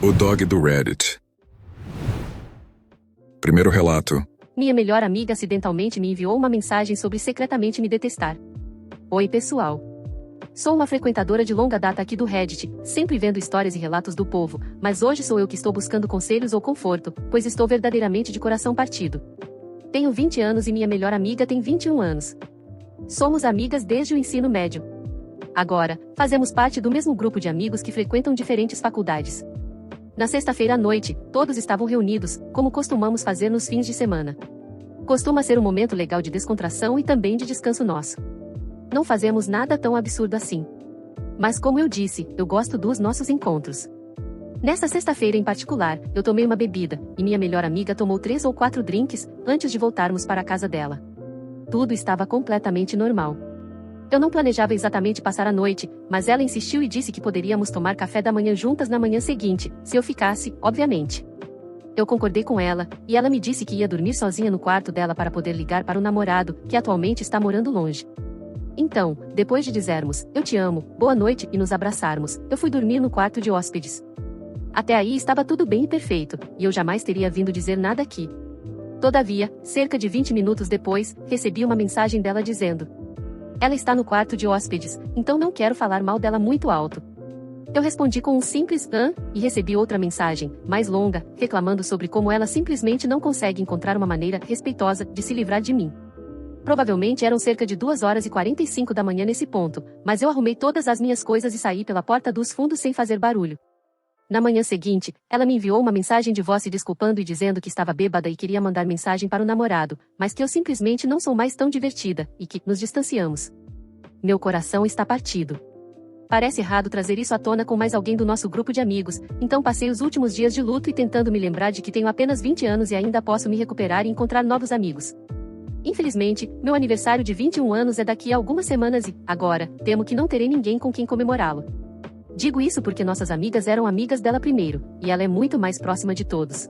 O dog do Reddit. Primeiro relato. Minha melhor amiga acidentalmente me enviou uma mensagem sobre secretamente me detestar. Oi, pessoal. Sou uma frequentadora de longa data aqui do Reddit, sempre vendo histórias e relatos do povo, mas hoje sou eu que estou buscando conselhos ou conforto, pois estou verdadeiramente de coração partido. Tenho 20 anos e minha melhor amiga tem 21 anos. Somos amigas desde o ensino médio. Agora, fazemos parte do mesmo grupo de amigos que frequentam diferentes faculdades. Na sexta-feira à noite, todos estavam reunidos, como costumamos fazer nos fins de semana. Costuma ser um momento legal de descontração e também de descanso nosso. Não fazemos nada tão absurdo assim. Mas como eu disse, eu gosto dos nossos encontros. Nessa sexta-feira em particular, eu tomei uma bebida, e minha melhor amiga tomou 3 ou 4 drinks, antes de voltarmos para a casa dela. Tudo estava completamente normal. Eu não planejava exatamente passar a noite, mas ela insistiu e disse que poderíamos tomar café da manhã juntas na manhã seguinte, se eu ficasse, obviamente. Eu concordei com ela, e ela me disse que ia dormir sozinha no quarto dela para poder ligar para o namorado, que atualmente está morando longe. Então, depois de dizermos, eu te amo, boa noite, e nos abraçarmos, eu fui dormir no quarto de hóspedes. Até aí estava tudo bem e perfeito, e eu jamais teria vindo dizer nada aqui. Todavia, cerca de 20 minutos depois, recebi uma mensagem dela dizendo: ela está no quarto de hóspedes, então não quero falar mal dela muito alto. Eu respondi com um simples e recebi outra mensagem, mais longa, reclamando sobre como ela simplesmente não consegue encontrar uma maneira respeitosa de se livrar de mim. Provavelmente eram cerca de 2h45 da manhã nesse ponto, mas eu arrumei todas as minhas coisas e saí pela porta dos fundos sem fazer barulho. Na manhã seguinte, ela me enviou uma mensagem de voz se desculpando e dizendo que estava bêbada e queria mandar mensagem para o namorado, mas que eu simplesmente não sou mais tão divertida, e que nos distanciamos. Meu coração está partido. Parece errado trazer isso à tona com mais alguém do nosso grupo de amigos, então passei os últimos dias de luto e tentando me lembrar de que tenho apenas 20 anos e ainda posso me recuperar e encontrar novos amigos. Infelizmente, meu aniversário de 21 anos é daqui a algumas semanas e, agora, temo que não terei ninguém com quem comemorá-lo. Digo isso porque nossas amigas eram amigas dela primeiro, e ela é muito mais próxima de todos.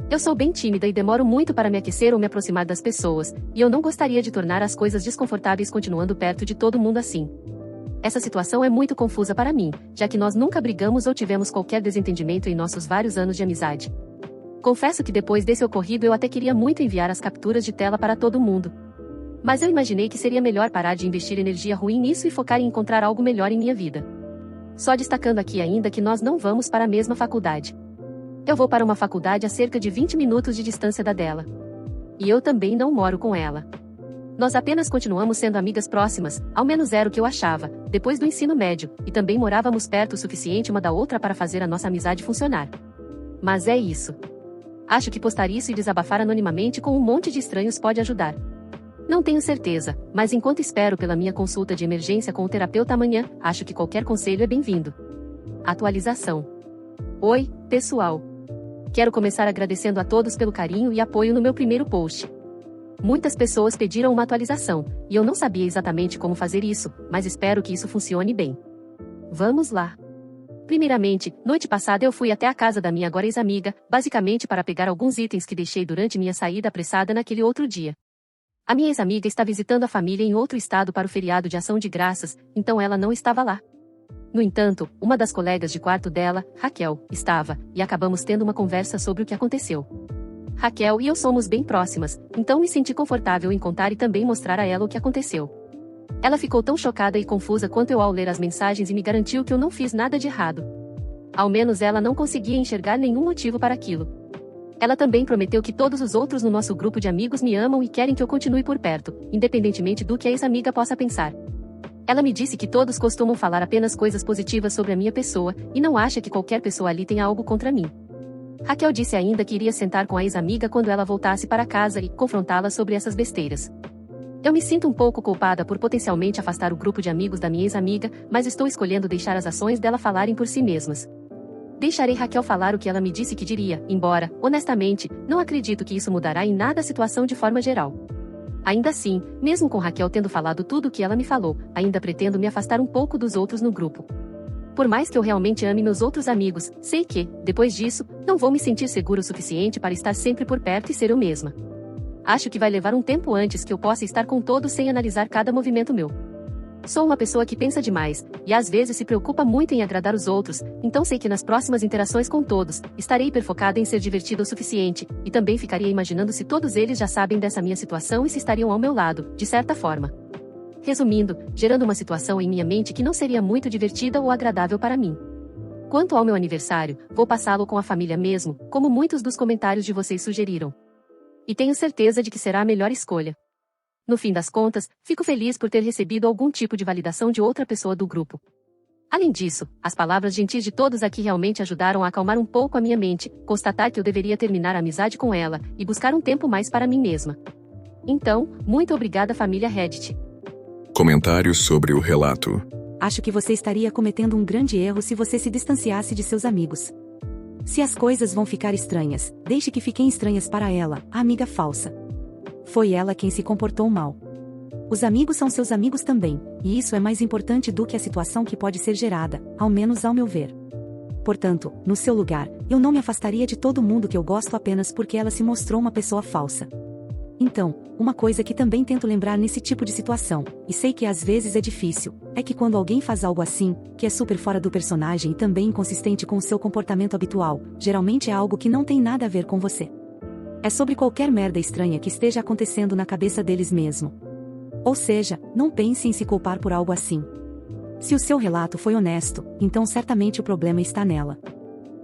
Eu sou bem tímida e demoro muito para me aquecer ou me aproximar das pessoas, e eu não gostaria de tornar as coisas desconfortáveis continuando perto de todo mundo assim. Essa situação é muito confusa para mim, já que nós nunca brigamos ou tivemos qualquer desentendimento em nossos vários anos de amizade. Confesso que depois desse ocorrido eu até queria muito enviar as capturas de tela para todo mundo. Mas eu imaginei que seria melhor parar de investir energia ruim nisso e focar em encontrar algo melhor em minha vida. Só destacando aqui ainda que nós não vamos para a mesma faculdade. Eu vou para uma faculdade a cerca de 20 minutos de distância da dela. E eu também não moro com ela. Nós apenas continuamos sendo amigas próximas, ao menos era o que eu achava, depois do ensino médio, e também morávamos perto o suficiente uma da outra para fazer a nossa amizade funcionar. Mas é isso. Acho que postar isso e desabafar anonimamente com um monte de estranhos pode ajudar. Não tenho certeza, mas enquanto espero pela minha consulta de emergência com o terapeuta amanhã, acho que qualquer conselho é bem-vindo. Atualização. Oi, pessoal. Quero começar agradecendo a todos pelo carinho e apoio no meu primeiro post. Muitas pessoas pediram uma atualização, e eu não sabia exatamente como fazer isso, mas espero que isso funcione bem. Vamos lá. Primeiramente, noite passada eu fui até a casa da minha agora ex-amiga, basicamente para pegar alguns itens que deixei durante minha saída apressada naquele outro dia. A minha ex-amiga está visitando a família em outro estado para o feriado de Ação de Graças, então ela não estava lá. No entanto, uma das colegas de quarto dela, Raquel, estava, e acabamos tendo uma conversa sobre o que aconteceu. Raquel e eu somos bem próximas, então me senti confortável em contar e também mostrar a ela o que aconteceu. Ela ficou tão chocada e confusa quanto eu ao ler as mensagens e me garantiu que eu não fiz nada de errado. Ao menos ela não conseguia enxergar nenhum motivo para aquilo. Ela também prometeu que todos os outros no nosso grupo de amigos me amam e querem que eu continue por perto, independentemente do que a ex-amiga possa pensar. Ela me disse que todos costumam falar apenas coisas positivas sobre a minha pessoa, e não acha que qualquer pessoa ali tenha algo contra mim. Raquel disse ainda que iria sentar com a ex-amiga quando ela voltasse para casa e confrontá-la sobre essas besteiras. Eu me sinto um pouco culpada por potencialmente afastar o grupo de amigos da minha ex-amiga, mas estou escolhendo deixar as ações dela falarem por si mesmas. Deixarei Raquel falar o que ela me disse que diria, embora, honestamente, não acredito que isso mudará em nada a situação de forma geral. Ainda assim, mesmo com Raquel tendo falado tudo o que ela me falou, ainda pretendo me afastar um pouco dos outros no grupo. Por mais que eu realmente ame meus outros amigos, sei que, depois disso, não vou me sentir seguro o suficiente para estar sempre por perto e ser eu mesma. Acho que vai levar um tempo antes que eu possa estar com todos sem analisar cada movimento meu. Sou uma pessoa que pensa demais, e às vezes se preocupa muito em agradar os outros, então sei que nas próximas interações com todos, estarei hiperfocada em ser divertida o suficiente, e também ficaria imaginando se todos eles já sabem dessa minha situação e se estariam ao meu lado, de certa forma. Resumindo, gerando uma situação em minha mente que não seria muito divertida ou agradável para mim. Quanto ao meu aniversário, vou passá-lo com a família mesmo, como muitos dos comentários de vocês sugeriram. E tenho certeza de que será a melhor escolha. No fim das contas, fico feliz por ter recebido algum tipo de validação de outra pessoa do grupo. Além disso, as palavras gentis de todos aqui realmente ajudaram a acalmar um pouco a minha mente, constatar que eu deveria terminar a amizade com ela, e buscar um tempo mais para mim mesma. Então, muito obrigada família Reddit. Comentários sobre o relato. Acho que você estaria cometendo um grande erro se você se distanciasse de seus amigos. Se as coisas vão ficar estranhas, deixe que fiquem estranhas para ela, a amiga falsa. Foi ela quem se comportou mal. Os amigos são seus amigos também, e isso é mais importante do que a situação que pode ser gerada, ao menos ao meu ver. Portanto, no seu lugar, eu não me afastaria de todo mundo que eu gosto apenas porque ela se mostrou uma pessoa falsa. Então, uma coisa que também tento lembrar nesse tipo de situação, e sei que às vezes é difícil, é que quando alguém faz algo assim, que é super fora do personagem e também inconsistente com o seu comportamento habitual, geralmente é algo que não tem nada a ver com você. É sobre qualquer merda estranha que esteja acontecendo na cabeça deles mesmo. Ou seja, não pense em se culpar por algo assim. Se o seu relato foi honesto, então certamente o problema está nela.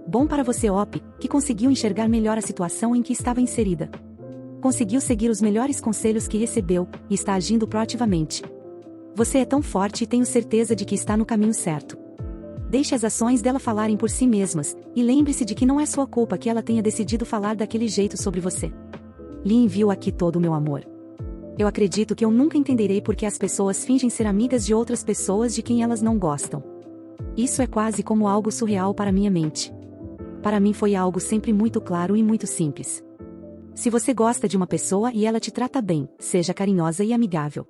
Bom para você, Op, que conseguiu enxergar melhor a situação em que estava inserida. Conseguiu seguir os melhores conselhos que recebeu, e está agindo proativamente. Você é tão forte e tenho certeza de que está no caminho certo. Deixe as ações dela falarem por si mesmas, e lembre-se de que não é sua culpa que ela tenha decidido falar daquele jeito sobre você. Lhe envio aqui todo o meu amor. Eu acredito que eu nunca entenderei por que as pessoas fingem ser amigas de outras pessoas de quem elas não gostam. Isso é quase como algo surreal para minha mente. Para mim foi algo sempre muito claro e muito simples. Se você gosta de uma pessoa e ela te trata bem, seja carinhosa e amigável.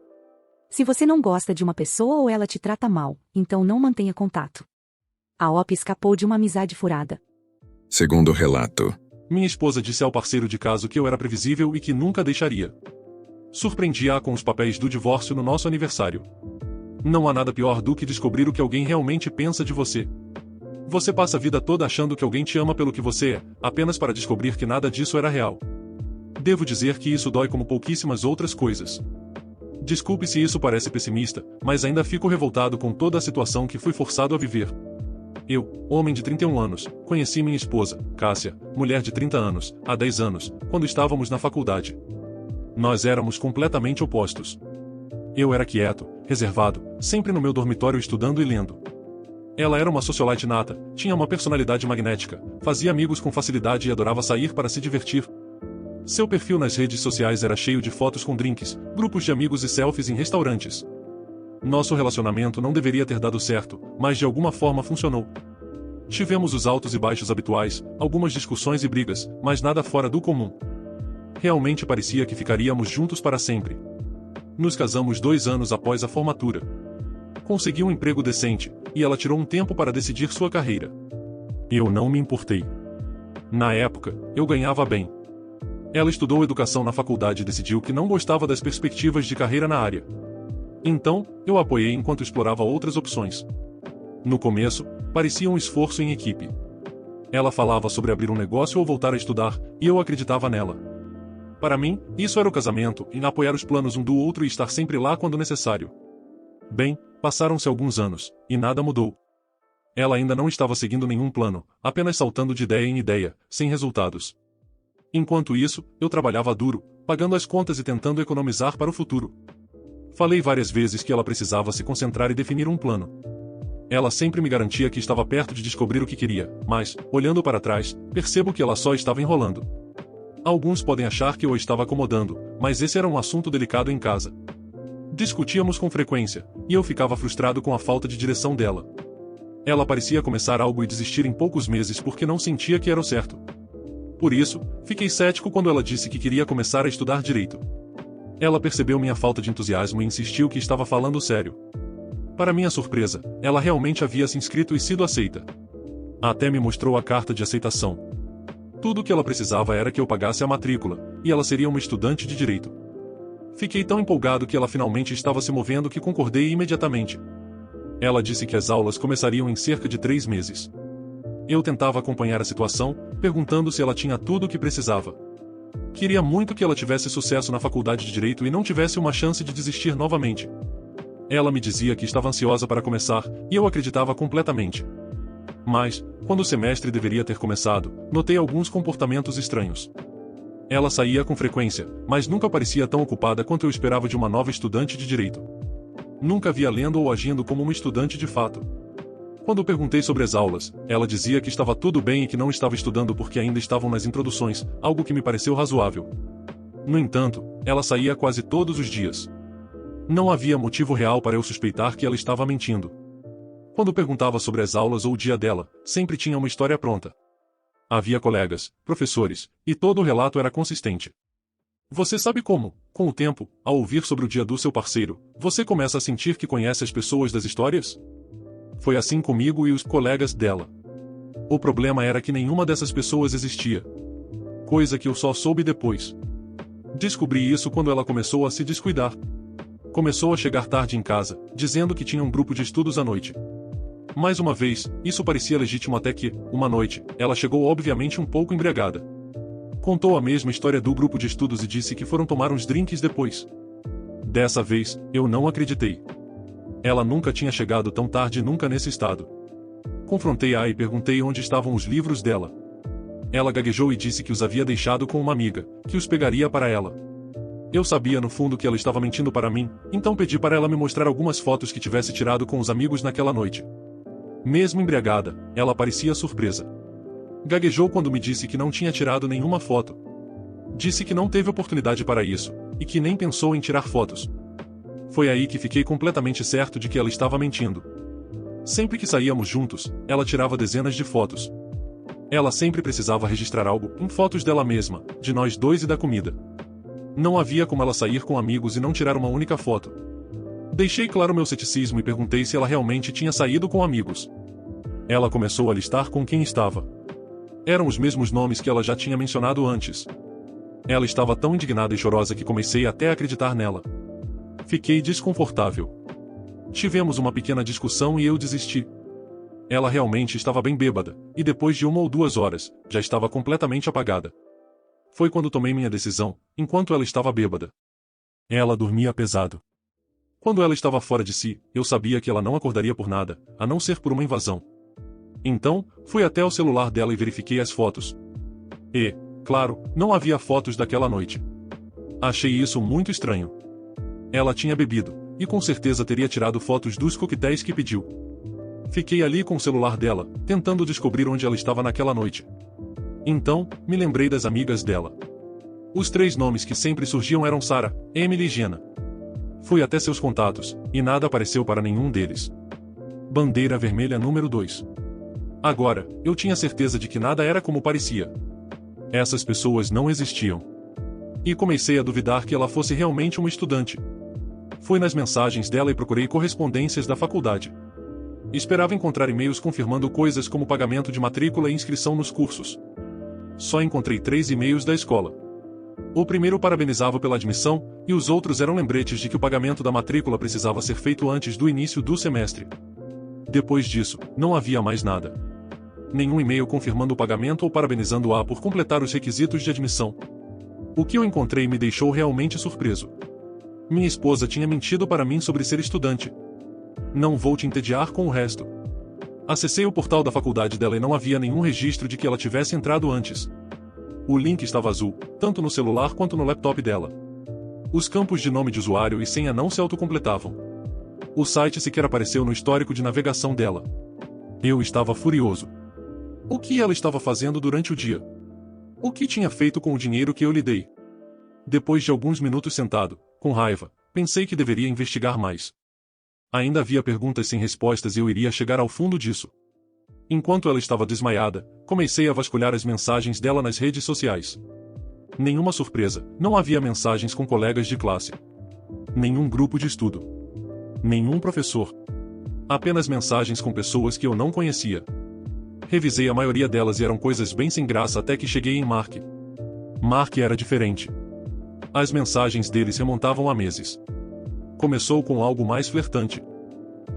Se você não gosta de uma pessoa ou ela te trata mal, então não mantenha contato. A Op escapou de uma amizade furada. Segundo relato. Minha esposa disse ao parceiro de caso que eu era previsível e que nunca deixaria. Surpreendi-a com os papéis do divórcio no nosso aniversário. Não há nada pior do que descobrir o que alguém realmente pensa de você. Você passa a vida toda achando que alguém te ama pelo que você é, apenas para descobrir que nada disso era real. Devo dizer que isso dói como pouquíssimas outras coisas. Desculpe se isso parece pessimista, mas ainda fico revoltado com toda a situação que fui forçado a viver. Eu, homem de 31 anos, conheci minha esposa, Cássia, mulher de 30 anos, há 10 anos, quando estávamos na faculdade. Nós éramos completamente opostos. Eu era quieto, reservado, sempre no meu dormitório estudando e lendo. Ela era uma socialite nata, tinha uma personalidade magnética, fazia amigos com facilidade e adorava sair para se divertir. Seu perfil nas redes sociais era cheio de fotos com drinks, grupos de amigos e selfies em restaurantes. Nosso relacionamento não deveria ter dado certo, mas de alguma forma funcionou. Tivemos os altos e baixos habituais, algumas discussões e brigas, mas nada fora do comum. Realmente parecia que ficaríamos juntos para sempre. Nos casamos 2 anos após a formatura. Consegui um emprego decente, e ela tirou um tempo para decidir sua carreira. Eu não me importei. Na época, eu ganhava bem. Ela estudou educação na faculdade e decidiu que não gostava das perspectivas de carreira na área. Então, eu a apoiei enquanto explorava outras opções. No começo, parecia um esforço em equipe. Ela falava sobre abrir um negócio ou voltar a estudar, e eu acreditava nela. Para mim, isso era o casamento, e apoiar os planos um do outro e estar sempre lá quando necessário. Bem, passaram-se alguns anos, e nada mudou. Ela ainda não estava seguindo nenhum plano, apenas saltando de ideia em ideia, sem resultados. Enquanto isso, eu trabalhava duro, pagando as contas e tentando economizar para o futuro. Falei várias vezes que ela precisava se concentrar e definir um plano. Ela sempre me garantia que estava perto de descobrir o que queria, mas, olhando para trás, percebo que ela só estava enrolando. Alguns podem achar que eu a estava acomodando, mas esse era um assunto delicado em casa. Discutíamos com frequência, e eu ficava frustrado com a falta de direção dela. Ela parecia começar algo e desistir em poucos meses porque não sentia que era o certo. Por isso, fiquei cético quando ela disse que queria começar a estudar direito. Ela percebeu minha falta de entusiasmo e insistiu que estava falando sério. Para minha surpresa, ela realmente havia se inscrito e sido aceita. Até me mostrou a carta de aceitação. Tudo o que ela precisava era que eu pagasse a matrícula, e ela seria uma estudante de direito. Fiquei tão empolgado que ela finalmente estava se movendo que concordei imediatamente. Ela disse que as aulas começariam em cerca de 3 meses. Eu tentava acompanhar a situação, perguntando se ela tinha tudo o que precisava. Queria muito que ela tivesse sucesso na faculdade de Direito e não tivesse uma chance de desistir novamente. Ela me dizia que estava ansiosa para começar, e eu acreditava completamente. Mas, quando o semestre deveria ter começado, notei alguns comportamentos estranhos. Ela saía com frequência, mas nunca parecia tão ocupada quanto eu esperava de uma nova estudante de Direito. Nunca via lendo ou agindo como uma estudante de fato. Quando perguntei sobre as aulas, ela dizia que estava tudo bem e que não estava estudando porque ainda estavam nas introduções, algo que me pareceu razoável. No entanto, ela saía quase todos os dias. Não havia motivo real para eu suspeitar que ela estava mentindo. Quando perguntava sobre as aulas ou o dia dela, sempre tinha uma história pronta. Havia colegas, professores, e todo o relato era consistente. Você sabe como, com o tempo, ao ouvir sobre o dia do seu parceiro, você começa a sentir que conhece as pessoas das histórias? Foi assim comigo e os colegas dela. O problema era que nenhuma dessas pessoas existia. Coisa que eu só soube depois. Descobri isso quando ela começou a se descuidar. Começou a chegar tarde em casa, dizendo que tinha um grupo de estudos à noite. Mais uma vez, isso parecia legítimo até que, uma noite, ela chegou obviamente um pouco embriagada. Contou a mesma história do grupo de estudos e disse que foram tomar uns drinks depois. Dessa vez, eu não acreditei. Ela nunca tinha chegado tão tarde nunca nesse estado. Confrontei-a e perguntei onde estavam os livros dela. Ela gaguejou e disse que os havia deixado com uma amiga, que os pegaria para ela. Eu sabia no fundo que ela estava mentindo para mim, então pedi para ela me mostrar algumas fotos que tivesse tirado com os amigos naquela noite. Mesmo embriagada, ela parecia surpresa. Gaguejou quando me disse que não tinha tirado nenhuma foto. Disse que não teve oportunidade para isso, e que nem pensou em tirar fotos. Foi aí que fiquei completamente certo de que ela estava mentindo. Sempre que saíamos juntos, ela tirava dezenas de fotos. Ela sempre precisava registrar algo, em fotos dela mesma, de nós dois e da comida. Não havia como ela sair com amigos e não tirar uma única foto. Deixei claro meu ceticismo e perguntei se ela realmente tinha saído com amigos. Ela começou a listar com quem estava. Eram os mesmos nomes que ela já tinha mencionado antes. Ela estava tão indignada e chorosa que comecei até a acreditar nela. Fiquei desconfortável. Tivemos uma pequena discussão e eu desisti. Ela realmente estava bem bêbada, e depois de 1 ou 2 horas, já estava completamente apagada. Foi quando tomei minha decisão, enquanto ela estava bêbada. Ela dormia pesado. Quando ela estava fora de si, eu sabia que ela não acordaria por nada, a não ser por uma invasão. Então, fui até o celular dela e verifiquei as fotos. E, claro, não havia fotos daquela noite. Achei isso muito estranho. Ela tinha bebido, e com certeza teria tirado fotos dos coquetéis que pediu. Fiquei ali com o celular dela, tentando descobrir onde ela estava naquela noite. Então, me lembrei das amigas dela. Os 3 nomes que sempre surgiam eram Sarah, Emily e Jenna. Fui até seus contatos, e nada apareceu para nenhum deles. Bandeira vermelha número 2. Agora, eu tinha certeza de que nada era como parecia. Essas pessoas não existiam. E comecei a duvidar que ela fosse realmente uma estudante. Fui nas mensagens dela e procurei correspondências da faculdade. Esperava encontrar e-mails confirmando coisas como pagamento de matrícula e inscrição nos cursos. Só encontrei 3 e-mails da escola. O primeiro parabenizava pela admissão, e os outros eram lembretes de que o pagamento da matrícula precisava ser feito antes do início do semestre. Depois disso, não havia mais nada. Nenhum e-mail confirmando o pagamento ou parabenizando-a por completar os requisitos de admissão. O que eu encontrei me deixou realmente surpreso. Minha esposa tinha mentido para mim sobre ser estudante. Não vou te entediar com o resto. Acessei o portal da faculdade dela e não havia nenhum registro de que ela tivesse entrado antes. O link estava azul, tanto no celular quanto no laptop dela. Os campos de nome de usuário e senha não se autocompletavam. O site sequer apareceu no histórico de navegação dela. Eu estava furioso. O que ela estava fazendo durante o dia? O que tinha feito com o dinheiro que eu lhe dei? Depois de alguns minutos sentado, com raiva, pensei que deveria investigar mais. Ainda havia perguntas sem respostas e eu iria chegar ao fundo disso. Enquanto ela estava desmaiada, comecei a vasculhar as mensagens dela nas redes sociais. Nenhuma surpresa, não havia mensagens com colegas de classe. Nenhum grupo de estudo. Nenhum professor. Apenas mensagens com pessoas que eu não conhecia. Revisei a maioria delas e eram coisas bem sem graça até que cheguei em Mark. Mark era diferente. As mensagens deles remontavam a meses. Começou com algo mais flertante.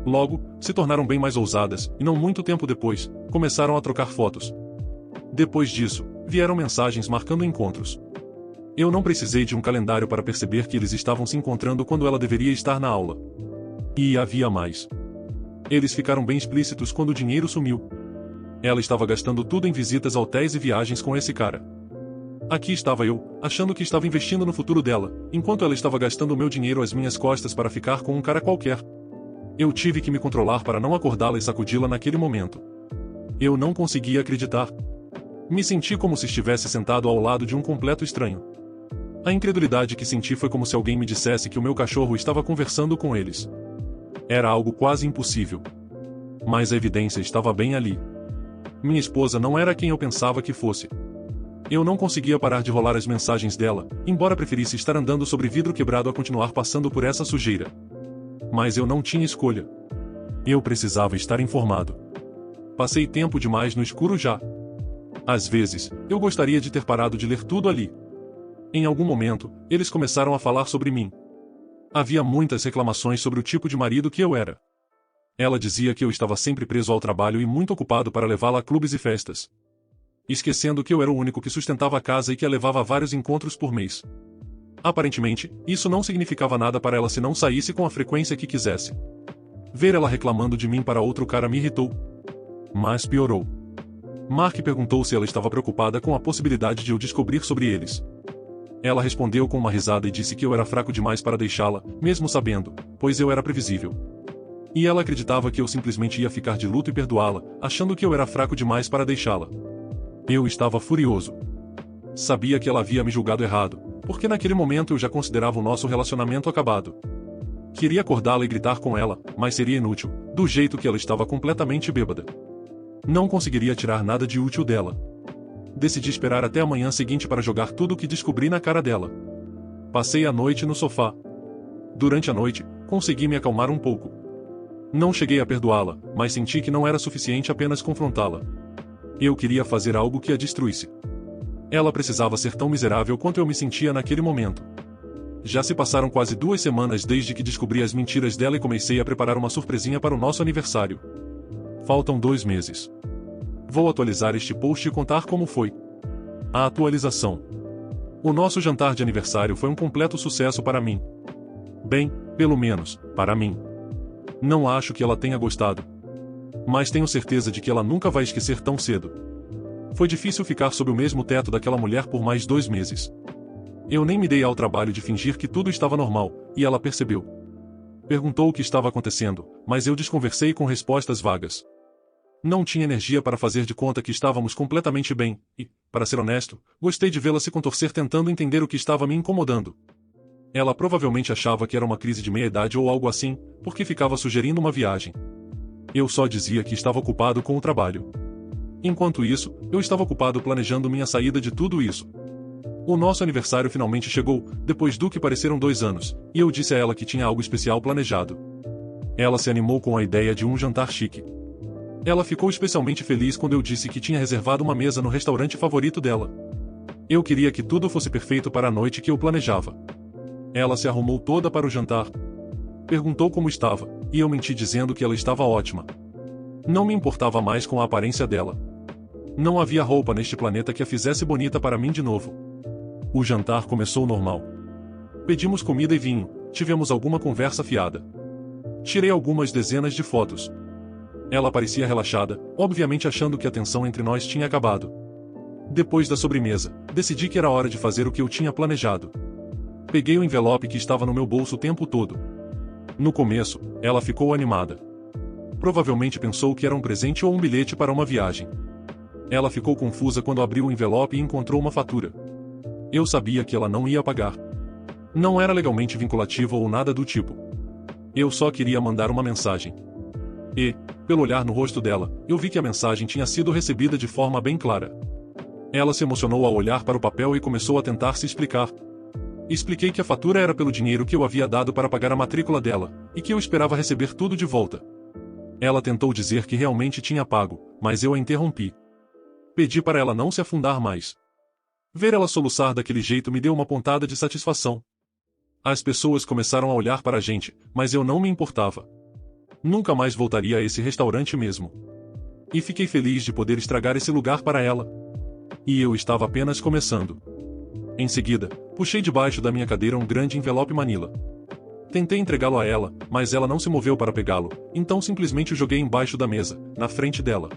Logo, se tornaram bem mais ousadas, e não muito tempo depois, começaram a trocar fotos. Depois disso, vieram mensagens marcando encontros. Eu não precisei de um calendário para perceber que eles estavam se encontrando quando ela deveria estar na aula. E havia mais. Eles ficaram bem explícitos quando o dinheiro sumiu. Ela estava gastando tudo em visitas a hotéis e viagens com esse cara. Aqui estava eu, achando que estava investindo no futuro dela, enquanto ela estava gastando o meu dinheiro às minhas costas para ficar com um cara qualquer. Eu tive que me controlar para não acordá-la e sacudi-la naquele momento. Eu não conseguia acreditar. Me senti como se estivesse sentado ao lado de um completo estranho. A incredulidade que senti foi como se alguém me dissesse que o meu cachorro estava conversando com eles. Era algo quase impossível. Mas a evidência estava bem ali. Minha esposa não era quem eu pensava que fosse. Eu não conseguia parar de rolar as mensagens dela, embora preferisse estar andando sobre vidro quebrado a continuar passando por essa sujeira. Mas eu não tinha escolha. Eu precisava estar informado. Passei tempo demais no escuro já. Às vezes, eu gostaria de ter parado de ler tudo ali. Em algum momento, eles começaram a falar sobre mim. Havia muitas reclamações sobre o tipo de marido que eu era. Ela dizia que eu estava sempre preso ao trabalho e muito ocupado para levá-la a clubes e festas. Esquecendo que eu era o único que sustentava a casa e que a levava a vários encontros por mês. Aparentemente, isso não significava nada para ela se não saísse com a frequência que quisesse. Ver ela reclamando de mim para outro cara me irritou. Mas piorou. Mark perguntou se ela estava preocupada com a possibilidade de eu descobrir sobre eles. Ela respondeu com uma risada e disse que eu era fraco demais para deixá-la, mesmo sabendo, pois eu era previsível. E ela acreditava que eu simplesmente ia ficar de luto e perdoá-la, achando que eu era fraco demais para deixá-la. Eu estava furioso. Sabia que ela havia me julgado errado, porque naquele momento eu já considerava o nosso relacionamento acabado. Queria acordá-la e gritar com ela, mas seria inútil, do jeito que ela estava completamente bêbada. Não conseguiria tirar nada de útil dela. Decidi esperar até a manhã seguinte para jogar tudo o que descobri na cara dela. Passei a noite no sofá. Durante a noite, consegui me acalmar um pouco. Não cheguei a perdoá-la, mas senti que não era suficiente apenas confrontá-la. Eu queria fazer algo que a destruísse. Ela precisava ser tão miserável quanto eu me sentia naquele momento. Já se passaram quase 2 semanas desde que descobri as mentiras dela e comecei a preparar uma surpresinha para o nosso aniversário. Faltam 2 meses. Vou atualizar este post e contar como foi. A atualização. O nosso jantar de aniversário foi um completo sucesso para mim. Bem, pelo menos, para mim. Não acho que ela tenha gostado. Mas tenho certeza de que ela nunca vai esquecer tão cedo. Foi difícil ficar sob o mesmo teto daquela mulher por mais 2 meses. Eu nem me dei ao trabalho de fingir que tudo estava normal, e ela percebeu. Perguntou o que estava acontecendo, mas eu desconversei com respostas vagas. Não tinha energia para fazer de conta que estávamos completamente bem, e, para ser honesto, gostei de vê-la se contorcer tentando entender o que estava me incomodando. Ela provavelmente achava que era uma crise de meia-idade ou algo assim, porque ficava sugerindo uma viagem. Eu só dizia que estava ocupado com o trabalho. Enquanto isso, eu estava ocupado planejando minha saída de tudo isso. O nosso aniversário finalmente chegou, depois do que pareceram 2 anos, e eu disse a ela que tinha algo especial planejado. Ela se animou com a ideia de um jantar chique. Ela ficou especialmente feliz quando eu disse que tinha reservado uma mesa no restaurante favorito dela. Eu queria que tudo fosse perfeito para a noite que eu planejava. Ela se arrumou toda para o jantar. Perguntou como estava, e eu menti dizendo que ela estava ótima. Não me importava mais com a aparência dela. Não havia roupa neste planeta que a fizesse bonita para mim de novo. O jantar começou normal. Pedimos comida e vinho, tivemos alguma conversa fiada. Tirei algumas dezenas de fotos. Ela parecia relaxada, obviamente achando que a tensão entre nós tinha acabado. Depois da sobremesa, decidi que era hora de fazer o que eu tinha planejado. Peguei o envelope que estava no meu bolso o tempo todo. No começo, ela ficou animada. Provavelmente pensou que era um presente ou um bilhete para uma viagem. Ela ficou confusa quando abriu o envelope e encontrou uma fatura. Eu sabia que ela não ia pagar. Não era legalmente vinculativo ou nada do tipo. Eu só queria mandar uma mensagem. E, pelo olhar no rosto dela, eu vi que a mensagem tinha sido recebida de forma bem clara. Ela se emocionou ao olhar para o papel e começou a tentar se explicar. Expliquei que a fatura era pelo dinheiro que eu havia dado para pagar a matrícula dela, e que eu esperava receber tudo de volta. Ela tentou dizer que realmente tinha pago, mas eu a interrompi. Pedi para ela não se afundar mais. Ver ela soluçar daquele jeito me deu uma pontada de satisfação. As pessoas começaram a olhar para a gente, mas eu não me importava. Nunca mais voltaria a esse restaurante mesmo. E fiquei feliz de poder estragar esse lugar para ela. E eu estava apenas começando. Em seguida, puxei debaixo da minha cadeira um grande envelope Manila. Tentei entregá-lo a ela, mas ela não se moveu para pegá-lo, então simplesmente o joguei embaixo da mesa, na frente dela.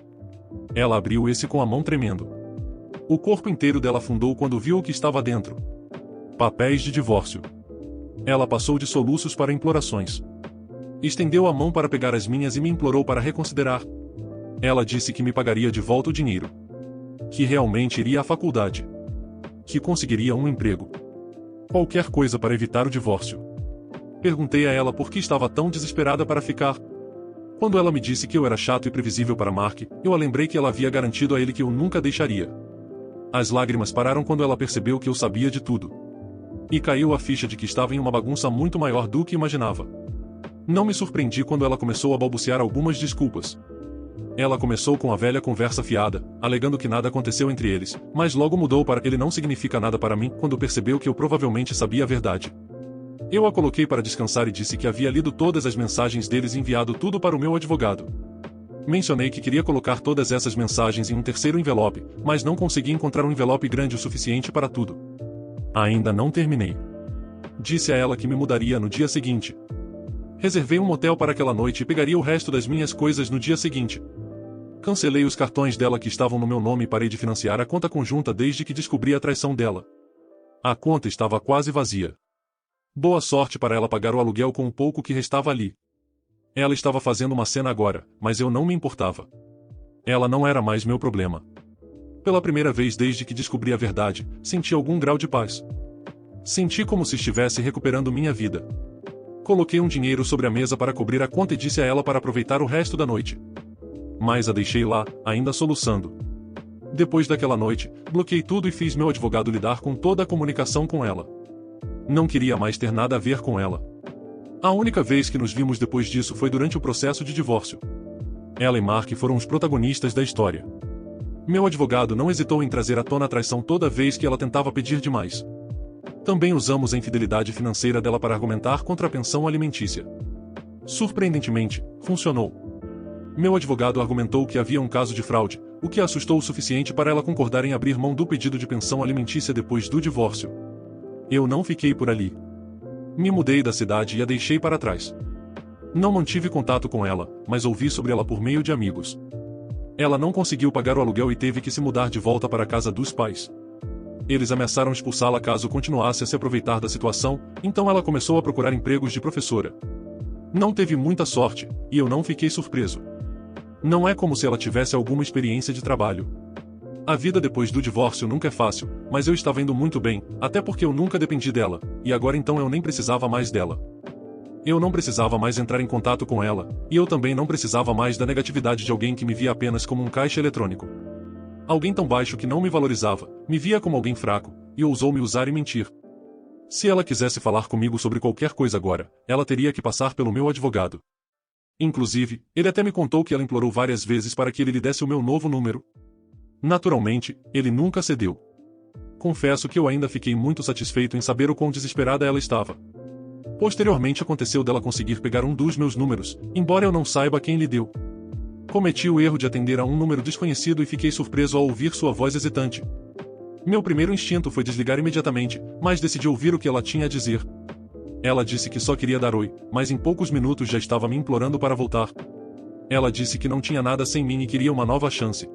Ela abriu esse com a mão tremendo. O corpo inteiro dela afundou quando viu o que estava dentro. Papéis de divórcio. Ela passou de soluços para implorações. Estendeu a mão para pegar as minhas e me implorou para reconsiderar. Ela disse que me pagaria de volta o dinheiro. Que realmente iria à faculdade. Que conseguiria um emprego. Qualquer coisa para evitar o divórcio. Perguntei a ela por que estava tão desesperada para ficar. Quando ela me disse que eu era chato e previsível para Mark, eu a lembrei que ela havia garantido a ele que eu nunca deixaria. As lágrimas pararam quando ela percebeu que eu sabia de tudo. E caiu a ficha de que estava em uma bagunça muito maior do que imaginava. Não me surpreendi quando ela começou a balbuciar algumas desculpas. Ela começou com a velha conversa fiada, alegando que nada aconteceu entre eles, mas logo mudou para "ele não significa nada para mim" quando percebeu que eu provavelmente sabia a verdade. Eu a coloquei para descansar e disse que havia lido todas as mensagens deles e enviado tudo para o meu advogado. Mencionei que queria colocar todas essas mensagens em um terceiro envelope, mas não consegui encontrar um envelope grande o suficiente para tudo. Ainda não terminei. Disse a ela que me mudaria no dia seguinte. Reservei um motel para aquela noite e pegaria o resto das minhas coisas no dia seguinte. Cancelei os cartões dela que estavam no meu nome e parei de financiar a conta conjunta desde que descobri a traição dela. A conta estava quase vazia. Boa sorte para ela pagar o aluguel com o pouco que restava ali. Ela estava fazendo uma cena agora, mas eu não me importava. Ela não era mais meu problema. Pela primeira vez desde que descobri a verdade, senti algum grau de paz. Senti como se estivesse recuperando minha vida. Coloquei um dinheiro sobre a mesa para cobrir a conta e disse a ela para aproveitar o resto da noite. Mas a deixei lá, ainda soluçando. Depois daquela noite, bloqueei tudo e fiz meu advogado lidar com toda a comunicação com ela. Não queria mais ter nada a ver com ela. A única vez que nos vimos depois disso foi durante o processo de divórcio. Ela e Mark foram os protagonistas da história. Meu advogado não hesitou em trazer à tona a traição toda vez que ela tentava pedir demais. Também usamos a infidelidade financeira dela para argumentar contra a pensão alimentícia. Surpreendentemente, funcionou. Meu advogado argumentou que havia um caso de fraude, o que a assustou o suficiente para ela concordar em abrir mão do pedido de pensão alimentícia depois do divórcio. Eu não fiquei por ali. Me mudei da cidade e a deixei para trás. Não mantive contato com ela, mas ouvi sobre ela por meio de amigos. Ela não conseguiu pagar o aluguel e teve que se mudar de volta para a casa dos pais. Eles ameaçaram expulsá-la caso continuasse a se aproveitar da situação, então ela começou a procurar empregos de professora. Não teve muita sorte, e eu não fiquei surpreso. Não é como se ela tivesse alguma experiência de trabalho. A vida depois do divórcio nunca é fácil, mas eu estava indo muito bem, até porque eu nunca dependi dela, e agora então eu nem precisava mais dela. Eu não precisava mais entrar em contato com ela, e eu também não precisava mais da negatividade de alguém que me via apenas como um caixa eletrônico. Alguém tão baixo que não me valorizava, me via como alguém fraco, e ousou me usar e mentir. Se ela quisesse falar comigo sobre qualquer coisa agora, ela teria que passar pelo meu advogado. Inclusive, ele até me contou que ela implorou várias vezes para que ele lhe desse o meu novo número. Naturalmente, ele nunca cedeu. Confesso que eu ainda fiquei muito satisfeito em saber o quão desesperada ela estava. Posteriormente aconteceu dela conseguir pegar um dos meus números, embora eu não saiba quem lhe deu. Cometi o erro de atender a um número desconhecido e fiquei surpreso ao ouvir sua voz hesitante. Meu primeiro instinto foi desligar imediatamente, mas decidi ouvir o que ela tinha a dizer. Ela disse que só queria dar oi, mas em poucos minutos já estava me implorando para voltar. Ela disse que não tinha nada sem mim e queria uma nova chance.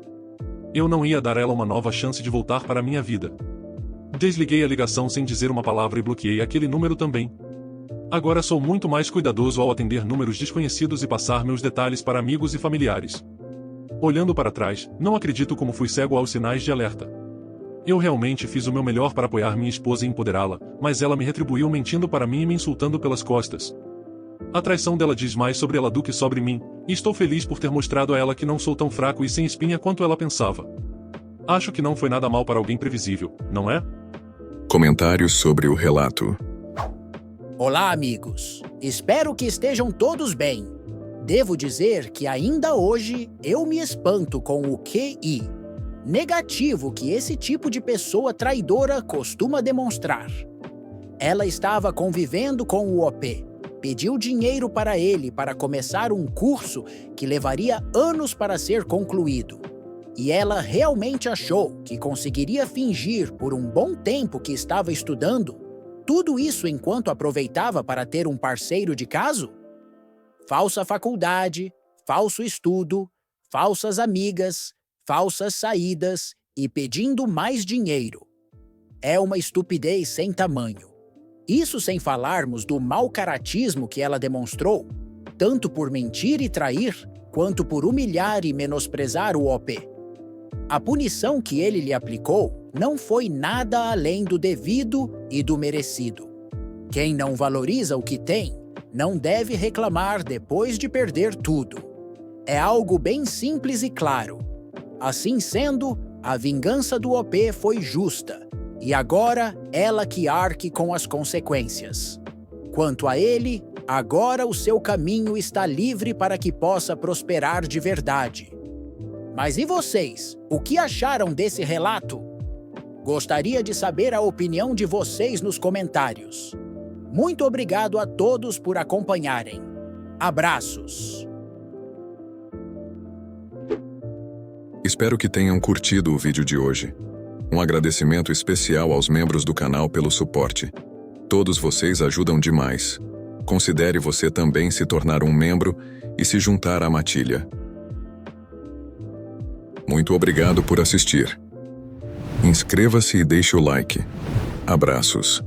Eu não ia dar a ela uma nova chance de voltar para a minha vida. Desliguei a ligação sem dizer uma palavra e bloqueei aquele número também. Agora sou muito mais cuidadoso ao atender números desconhecidos e passar meus detalhes para amigos e familiares. Olhando para trás, não acredito como fui cego aos sinais de alerta. Eu realmente fiz o meu melhor para apoiar minha esposa e empoderá-la, mas ela me retribuiu mentindo para mim e me insultando pelas costas. A traição dela diz mais sobre ela do que sobre mim, e estou feliz por ter mostrado a ela que não sou tão fraco e sem espinha quanto ela pensava. Acho que não foi nada mal para alguém previsível, não é? Comentários sobre o relato. Olá, amigos. Espero que estejam todos bem. Devo dizer que ainda hoje eu me espanto com o QI. negativo que esse tipo de pessoa traidora costuma demonstrar. Ela estava convivendo com o OP, pediu dinheiro para ele para começar um curso que levaria anos para ser concluído. E ela realmente achou que conseguiria fingir por um bom tempo que estava estudando, tudo isso enquanto aproveitava para ter um parceiro de caso? Falsa faculdade, falso estudo, falsas amigas, falsas saídas e pedindo mais dinheiro. É uma estupidez sem tamanho. Isso sem falarmos do mau caratismo que ela demonstrou, tanto por mentir e trair, quanto por humilhar e menosprezar o OP. A punição que ele lhe aplicou não foi nada além do devido e do merecido. Quem não valoriza o que tem, não deve reclamar depois de perder tudo. É algo bem simples e claro. Assim sendo, a vingança do OP foi justa, e agora ela que arque com as consequências. Quanto a ele, agora o seu caminho está livre para que possa prosperar de verdade. Mas e vocês? O que acharam desse relato? Gostaria de saber a opinião de vocês nos comentários. Muito obrigado a todos por acompanharem. Abraços! Espero que tenham curtido o vídeo de hoje. Um agradecimento especial aos membros do canal pelo suporte. Todos vocês ajudam demais. Considere você também se tornar um membro e se juntar à matilha. Muito obrigado por assistir. Inscreva-se e deixe o like. Abraços.